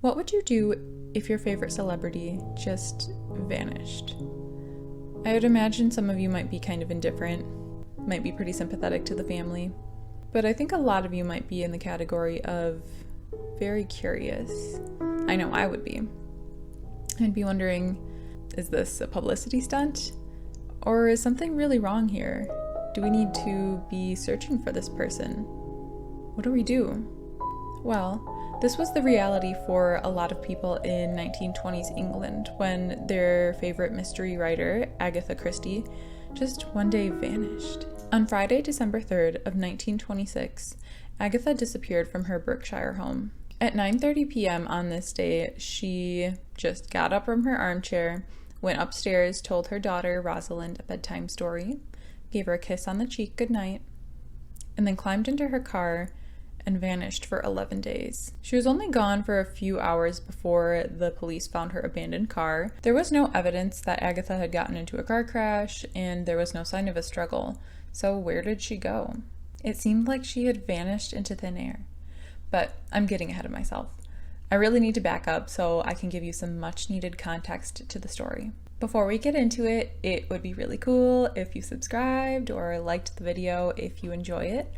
What would you do if your favorite celebrity just vanished? I would imagine some of you might be kind of indifferent, might be pretty sympathetic to the family, but I think a lot of you might be in the category of very curious. I know I would be. I'd be wondering, is this a publicity stunt? Or is something really wrong here? Do we need to be searching for this person? What do we do? Well, this was the reality for a lot of people in 1920s England when their favorite mystery writer, Agatha Christie, just one day vanished. On Friday, December 3rd of 1926, Agatha disappeared from her Berkshire home. At 9:30 p.m. on this day, she just got up from her armchair, went upstairs, told her daughter Rosalind a bedtime story, gave her a kiss on the cheek goodnight, and then climbed into her car and vanished for 11 days. She was only gone for a few hours before the police found her abandoned car. There was no evidence that Agatha had gotten into a car crash, and there was no sign of a struggle. So where did she go? It seemed like she had vanished into thin air. But I'm getting ahead of myself. I really need to back up so I can give you some much needed context to the story. Before we get into it, it would be really cool if you subscribed or liked the video if you enjoy it.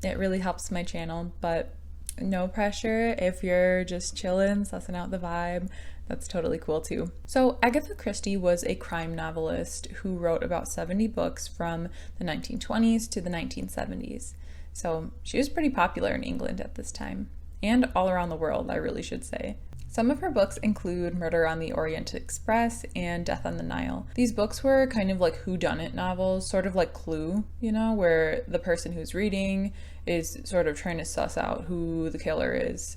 It really helps my channel, but no pressure. If you're just chilling, sussing out the vibe, that's totally cool too. So Agatha Christie was a crime novelist who wrote about 70 books from the 1920s to the 1970s. So she was pretty popular in England at this time, and all around the world, I really should say. Some of her books include Murder on the Orient Express and Death on the Nile. These books were kind of like whodunit novels, sort of like Clue, where the person who's reading is sort of trying to suss out who the killer is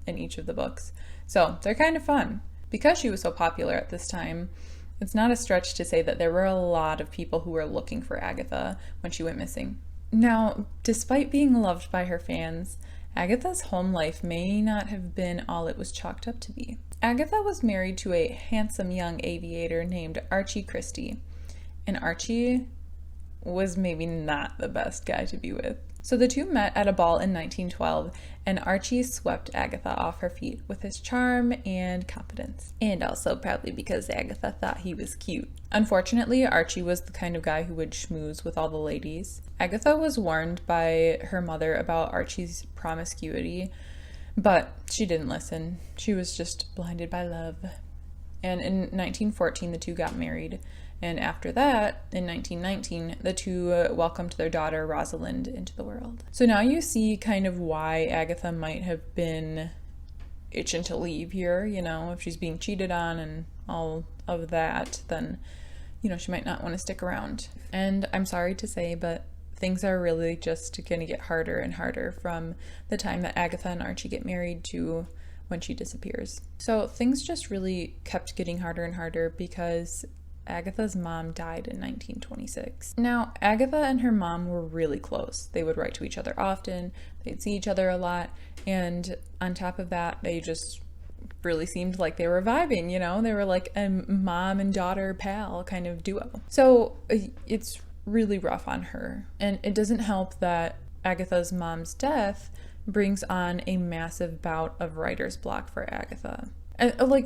in each of the books. So they're kind of fun. Because she was so popular at this time, it's not a stretch to say that there were a lot of people who were looking for Agatha when she went missing. Now, despite being loved by her fans, Agatha's home life may not have been all it was chalked up to be. Agatha was married to a handsome young aviator named Archie Christie, and Archie was maybe not the best guy to be with. So the two met at a ball in 1912, and Archie swept Agatha off her feet with his charm and confidence. And also probably because Agatha thought he was cute. Unfortunately, Archie was the kind of guy who would schmooze with all the ladies. Agatha was warned by her mother about Archie's promiscuity, but she didn't listen. She was just blinded by love. And in 1914, the two got married. And after that, in 1919, the two welcomed their daughter Rosalind into the world. So now you see kind of why Agatha might have been itching to leave here, if she's being cheated on and all of that, then, she might not want to stick around. And I'm sorry to say, but things are really just going to get harder and harder from the time that Agatha and Archie get married to when she disappears. So things just really kept getting harder and harder because Agatha's mom died in 1926. Now, Agatha and her mom were really close. They would write to each other often, they'd see each other a lot, and on top of that, they just really seemed like they were vibing, They were like a mom and daughter pal kind of duo. So it's really rough on her, and it doesn't help that Agatha's mom's death brings on a massive bout of writer's block for Agatha.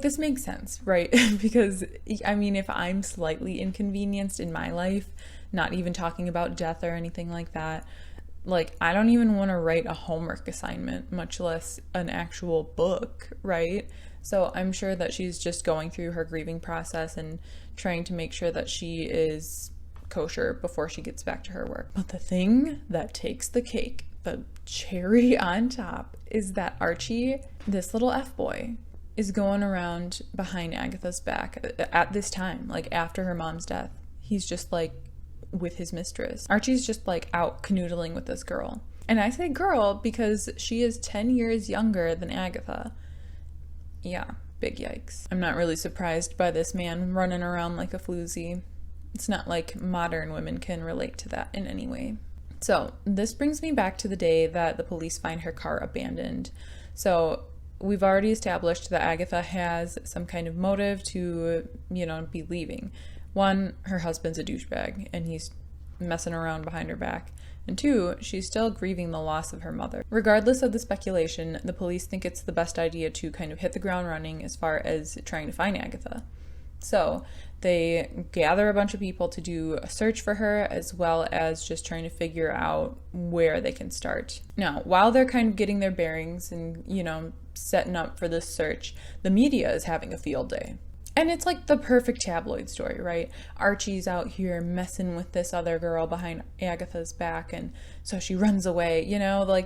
This makes sense, right? Because, if I'm slightly inconvenienced in my life, not even talking about death or anything like that, I don't even want to write a homework assignment, much less an actual book, right? So I'm sure that she's just going through her grieving process and trying to make sure that she is kosher before she gets back to her work. But the thing that takes the cake, the cherry on top, is that Archie, this little F-boy, is going around behind Agatha's back at this time, after her mom's death. He's just with his mistress. Archie's just out canoodling with this girl. And I say girl because she is 10 years younger than Agatha. Yeah, big yikes. I'm not really surprised by this man running around like a floozy. It's not like modern women can relate to that in any way. So this brings me back to the day that the police find her car abandoned. So we've already established that Agatha has some kind of motive to, be leaving. One, her husband's a douchebag and he's messing around behind her back. And 2, she's still grieving the loss of her mother. Regardless of the speculation, the police think it's the best idea to kind of hit the ground running as far as trying to find Agatha. So they gather a bunch of people to do a search for her, as well as just trying to figure out where they can start. Now, while they're kind of getting their bearings and, setting up for this search, the media is having a field day. And it's like the perfect tabloid story, right? Archie's out here messing with this other girl behind Agatha's back, and so she runs away.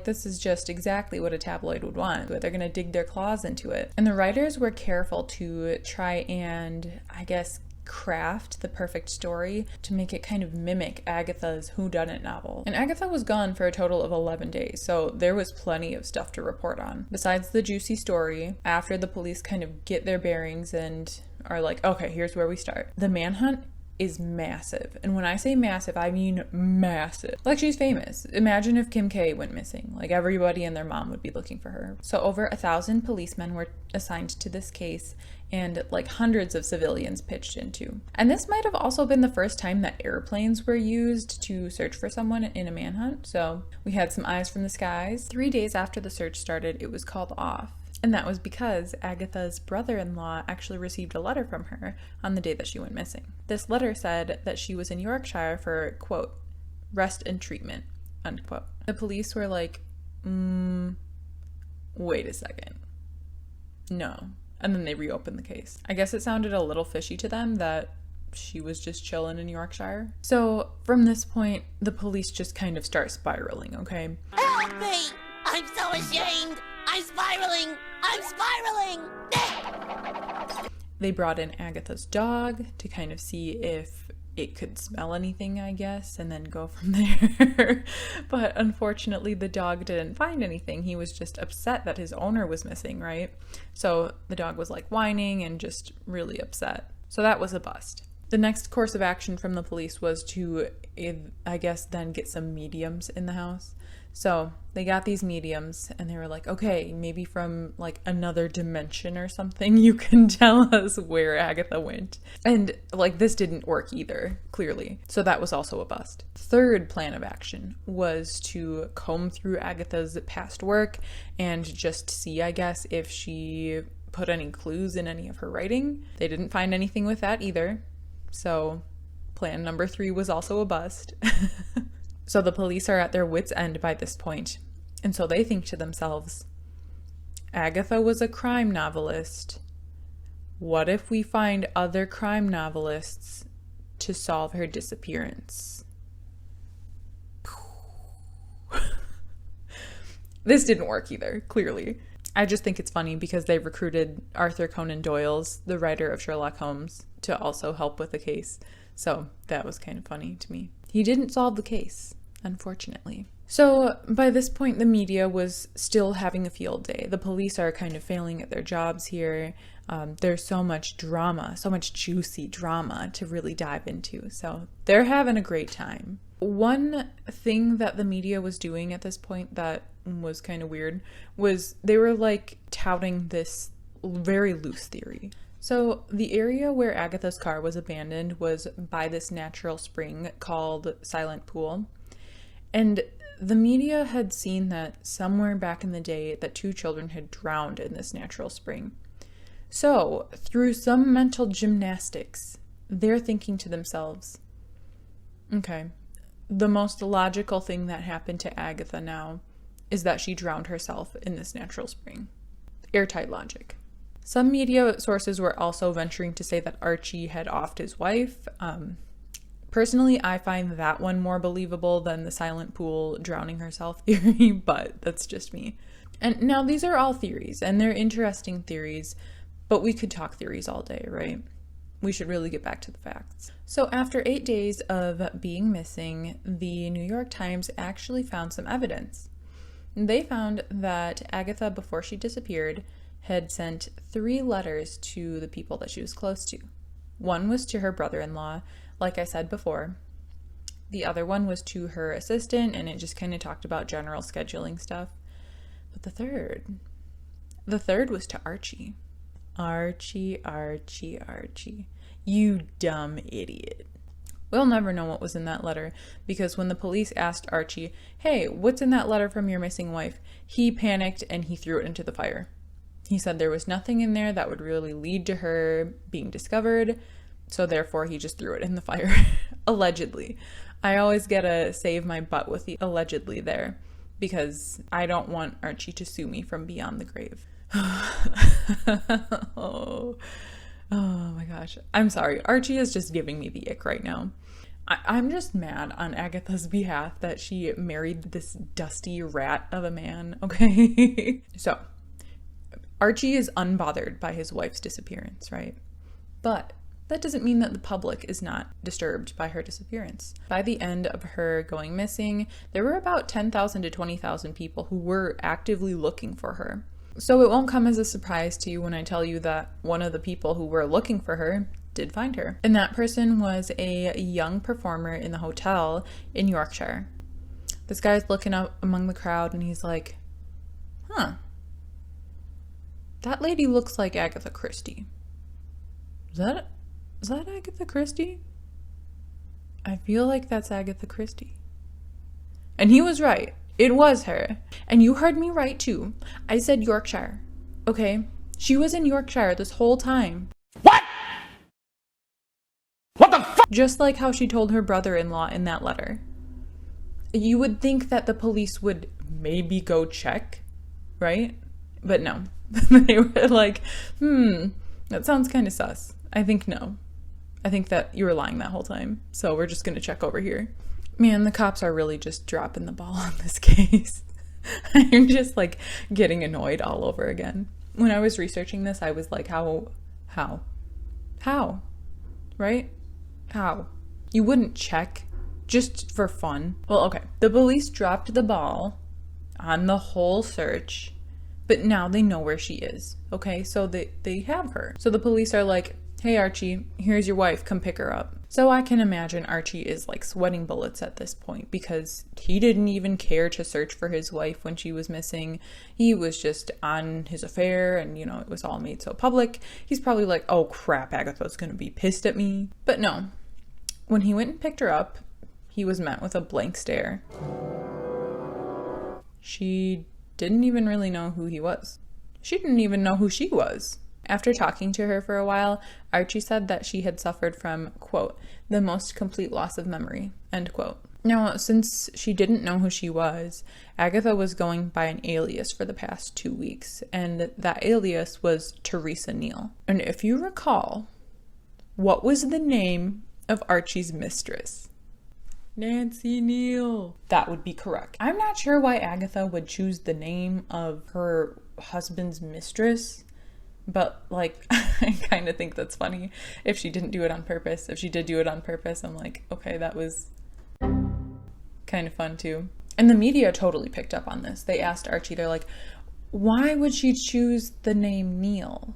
This is just exactly what a tabloid would want. They're going to dig their claws into it. And the writers were careful to try and, craft the perfect story to make it kind of mimic Agatha's whodunit novel. And Agatha was gone for a total of 11 days, so there was plenty of stuff to report on. Besides the juicy story, after the police kind of get their bearings and are like, okay, here's where we start. The manhunt is massive. And when I say massive, I mean massive. She's famous. Imagine if Kim K went missing. Everybody and their mom would be looking for her. So over 1,000 policemen were assigned to this case, and hundreds of civilians pitched into. And this might have also been the first time that airplanes were used to search for someone in a manhunt. So we had some eyes from the skies. 3 days after the search started, it was called off. And that was because Agatha's brother-in-law actually received a letter from her on the day that she went missing. This letter said that she was in Yorkshire for, quote, rest and treatment, unquote. The police were like, wait a second. No. And then they reopened the case. I guess it sounded a little fishy to them that she was just chilling in Yorkshire. So from this point, the police just kind of start spiraling, okay? Help me! I'm so ashamed! I'm spiraling! I'm spiraling! They brought in Agatha's dog to kind of see if it could smell anything, I guess, and then go from there. But unfortunately, the dog didn't find anything. He was just upset that his owner was missing, right? So the dog was whining and just really upset. So that was a bust. The next course of action from the police was to, then get some mediums in the house. So they got these mediums and they were like, okay, maybe from another dimension or something, you can tell us where Agatha went. And this didn't work either, clearly. So that was also a bust. Third plan of action was to comb through Agatha's past work and just see, if she put any clues in any of her writing. They didn't find anything with that either. So plan number 3 was also a bust. So the police are at their wits' end by this point. And so they think to themselves, Agatha was a crime novelist. What if we find other crime novelists to solve her disappearance? This didn't work either, clearly. I just think it's funny because they recruited Arthur Conan Doyle's, the writer of Sherlock Holmes, to also help with the case. So that was kind of funny to me. He didn't solve the case, unfortunately. So by this point, the media was still having a field day. The police are kind of failing at their jobs here. There's so much drama, so much juicy drama to really dive into. So they're having a great time. One thing that the media was doing at this point that was kind of weird was they were touting this very loose theory. So the area where Agatha's car was abandoned was by this natural spring called Silent Pool. And the media had seen that somewhere back in the day that 2 children had drowned in this natural spring. So through some mental gymnastics, they're thinking to themselves, okay, the most logical thing that happened to Agatha now is that she drowned herself in this natural spring. Airtight logic. Some media sources were also venturing to say that Archie had offed his wife. Personally, I find that one more believable than the silent pool drowning herself theory, but that's just me. And now these are all theories, and they're interesting theories, but we could talk theories all day, right? We should really get back to the facts. So after 8 days of being missing, the New York Times actually found some evidence. They found that Agatha, before she disappeared, had sent 3 letters to the people that she was close to. One was to her brother-in-law, like I said before. The other one was to her assistant, and it just kind of talked about general scheduling stuff. But the third was to Archie. Archie. You dumb idiot. We'll never know what was in that letter, because when the police asked Archie, hey, what's in that letter from your missing wife? He panicked and he threw it into the fire. He said there was nothing in there that would really lead to her being discovered, so therefore he just threw it in the fire. Allegedly. I always gotta save my butt with the allegedly there, because I don't want Archie to sue me from beyond the grave. Oh my gosh. I'm sorry. Archie is just giving me the ick right now. I'm just mad on Agatha's behalf that she married this dusty rat of a man, okay? So, Archie is unbothered by his wife's disappearance, right? But that doesn't mean that the public is not disturbed by her disappearance. By the end of her going missing, there were about 10,000 to 20,000 people who were actively looking for her. So it won't come as a surprise to you when I tell you that one of the people who were looking for her did find her. And that person was a young performer in the hotel in Yorkshire. This guy's looking up among the crowd and he's like, that lady looks like Agatha Christie. Is that Agatha Christie? I feel like that's Agatha Christie. And he was right. It was her. And you heard me right too. I said Yorkshire. Okay? She was in Yorkshire this whole time. What? What the fuck? Just like how she told her brother-in-law in that letter. You would think that the police would maybe go check, right? But no. They were like, that sounds kind of sus. I think no. I think that you were lying that whole time. So we're just going to check over here. Man, the cops are really just dropping the ball on this case. I'm just like getting annoyed all over again. When I was researching this, I was like, how? Right? How? You wouldn't check just for fun. Well, okay. The police dropped the ball on the whole search, but now they know where she is. Okay, so they have her. So the police are like, hey Archie, here's your wife, come pick her up. So I can imagine Archie is like sweating bullets at this point because he didn't even care to search for his wife when she was missing. He was just on his affair and, you know, it was all made so public. He's probably like, oh crap, Agatha's gonna be pissed at me. But no, when he went and picked her up, he was met with a blank stare. She didn't even really know who he was. She didn't even know who she was. After talking to her for a while, Archie said that she had suffered from, quote, the most complete loss of memory, end quote. Now, since she didn't know who she was, Agatha was going by an alias for the past 2 weeks, and that alias was Teresa Neal. And if you recall, what was the name of Archie's mistress? Nancy Neal. That would be correct. I'm not sure why Agatha would choose the name of her husband's mistress. But, like, I kind of think that's funny if she didn't do it on purpose. If she did do it on purpose, I'm like, okay, that was kind of fun too. And the media totally picked up on this. They asked Archie, they're like, why would she choose the name Neal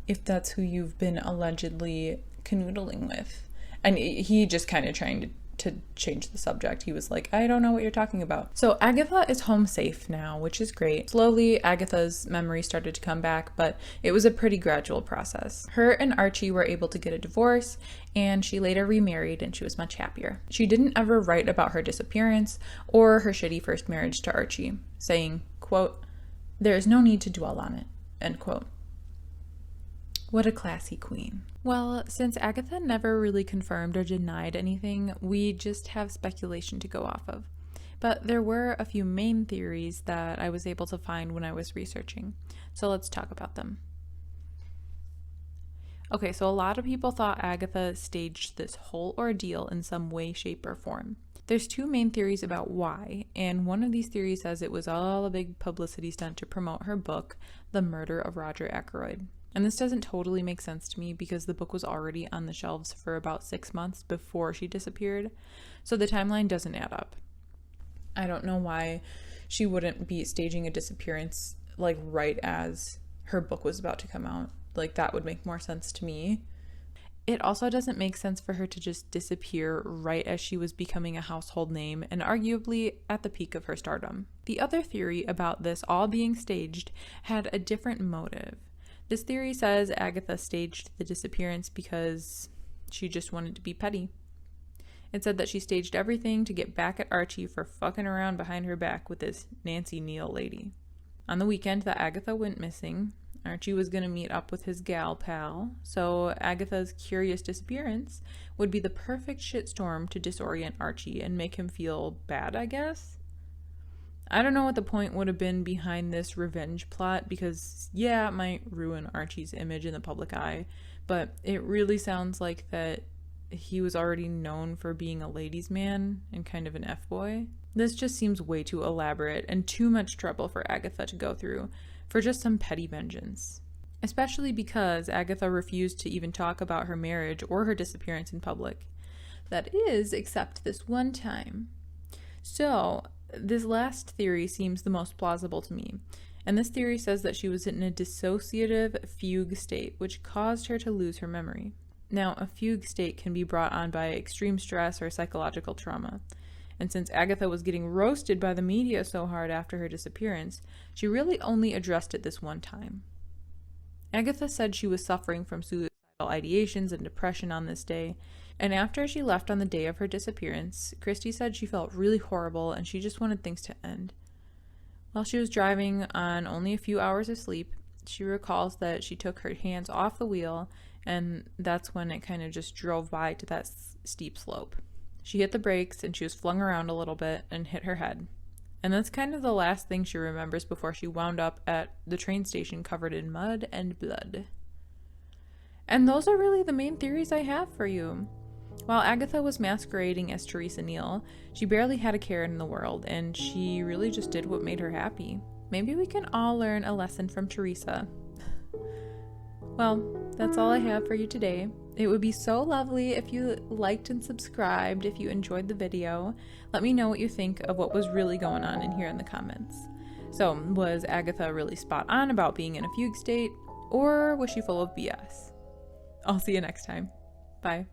if that's who you've been allegedly canoodling with? And he just kind of trying to change the subject. He was like, I don't know what you're talking about. So Agatha is home safe now, which is great. Slowly, Agatha's memory started to come back, but it was a pretty gradual process. Her and Archie were able to get a divorce, and she later remarried, and she was much happier. She didn't ever write about her disappearance or her shitty first marriage to Archie, saying, quote, there is no need to dwell on it, end quote. What a classy queen. Well, since Agatha never really confirmed or denied anything, we just have speculation to go off of. But there were a few main theories that I was able to find when I was researching. So let's talk about them. Okay, so a lot of people thought Agatha staged this whole ordeal in some way, shape, or form. There's two main theories about why, and one of these theories says it was all a big publicity stunt to promote her book, The Murder of Roger Ackroyd. And this doesn't totally make sense to me because the book was already on the shelves for about 6 months before she disappeared, so the timeline doesn't add up. I don't know why she wouldn't be staging a disappearance like right as her book was about to come out. Like, that would make more sense to me. It also doesn't make sense for her to just disappear right as she was becoming a household name and arguably at the peak of her stardom. The other theory about this all being staged had a different motive. This theory says Agatha staged the disappearance because she just wanted to be petty. It said that she staged everything to get back at Archie for fucking around behind her back with this Nancy Neal lady. On the weekend that Agatha went missing, Archie was going to meet up with his gal pal, so Agatha's curious disappearance would be the perfect shitstorm to disorient Archie and make him feel bad, I guess? I don't know what the point would have been behind this revenge plot because, yeah, it might ruin Archie's image in the public eye, but it really sounds like that he was already known for being a ladies' man and kind of an F-boy. This just seems way too elaborate and too much trouble for Agatha to go through for just some petty vengeance. Especially because Agatha refused to even talk about her marriage or her disappearance in public. That is, except this one time. So, this last theory seems the most plausible to me. And this theory says that she was in a dissociative fugue state, which caused her to lose her memory. Now, a fugue state can be brought on by extreme stress or psychological trauma. And since Agatha was getting roasted by the media so hard after her disappearance, she really only addressed it this one time. Agatha said she was suffering from suicidal ideations and depression on this day, and after she left on the day of her disappearance, Christie said she felt really horrible and she just wanted things to end. While she was driving on only a few hours of sleep, she recalls that she took her hands off the wheel, and that's when it kind of just drove by to that steep slope. She hit the brakes and she was flung around a little bit and hit her head. And that's kind of the last thing she remembers before she wound up at the train station covered in mud and blood. And those are really the main theories I have for you. While Agatha was masquerading as Teresa Neal, she barely had a care in the world, and she really just did what made her happy. Maybe we can all learn a lesson from Teresa. Well, that's all I have for you today. It would be so lovely if you liked and subscribed if you enjoyed the video. Let me know what you think of what was really going on in here in the comments. So, was Agatha really spot on about being in a fugue state, or was she full of BS? I'll see you next time. Bye.